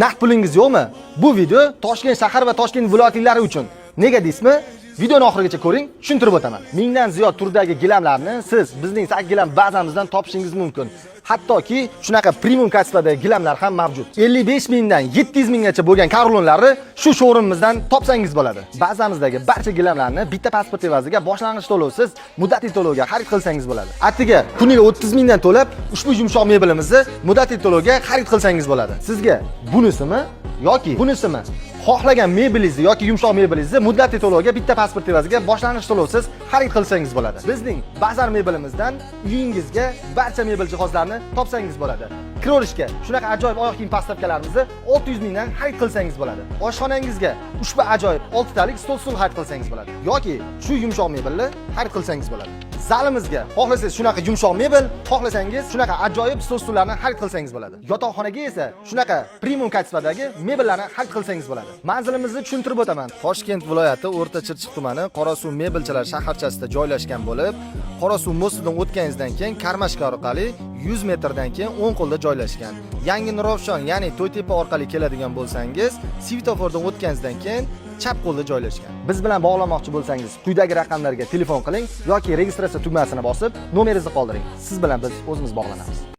Naqd pulingiz yo'qmi? Bu video Toshkent shahar va Toshkent viloyatlari uchun. Nega deysizmi? Videoni oxirigacha ko'ring, tushuntirib o'taman. Mingdan ziyod turdagi gilamlarni siz bizning sak gilam bazamizdan topishingiz mumkin. Hattoki shunaqa premium kasbadagi gilamlar ham mavjud. 55 mingdan 700 minggacha bo'lgan karlonlarni shu showroomimizdan topsangiz bo'ladi. Bazamizdagi barcha gilamlarni bitta pasport evaziga boshlang'ich to'lovsiz muddatli to'lovga xarid qilsangiz bo'ladi. Attiga kuniga 30 mingdan to'lab ushbu yumshoq mebelimizni muddatli to'lovga xarid qilsangiz bo'ladi. Sizga bunisimi yoki bunisimi? Xohlagan mebelingizni yoki yumshoq mebelingizni muddatli to'lovga bitta pasport evaziga boshlang'ich to'lovsiz xarid qilsangiz bo'ladi. Bizning bazar mebelimizdan uyingizga barcha mebel jihozlarni topsangiz bo'ladi. Kirishga shunaqa ajoyib oyoq kiyim postavkalarimizni 600 mingdan xarid qilsangiz bo'ladi. Oshxonangizga ushbu ajoyib 6 talik stol xarid qilsangiz bo'ladi yoki shu yumshoq mebelni xarid qilsangiz bo'ladi. Zalimizga xohlasangiz shunaqa yumshoq mebel, xohlasangiz shunaqa ajoyib stol-stullarni xarid qilsangiz bo'ladi. Yotoqxonaga esa shunaqa premium kasbadagi mebellarni xarid qilsangiz bo'ladi. Manzilimizni tushuntirib o'taman. Toshkent viloyati O'rta Chirchiq tumani Qorasuv mebelchilar shaharchasida joylashgan bo'lib, Qorasuv mostidan o'tganingizdan keyin Karmashka orqali 100 metrdan keyin o'ng qo'lda joylashgan. Yangi Nurafshon, ya'ni To'ytepa orqali keladigan bo'lsangiz, svetofordan o'tganingizdan keyin chap qo'lda joylashgan. Biz bilan bog'lanmoqchi bo'lsangiz, quyidagi raqamlarga telefon qiling yoki registratsiya tugmasini bosib, nomeringizni qoldiring. Siz bilan biz o'zimiz bog'lanamiz.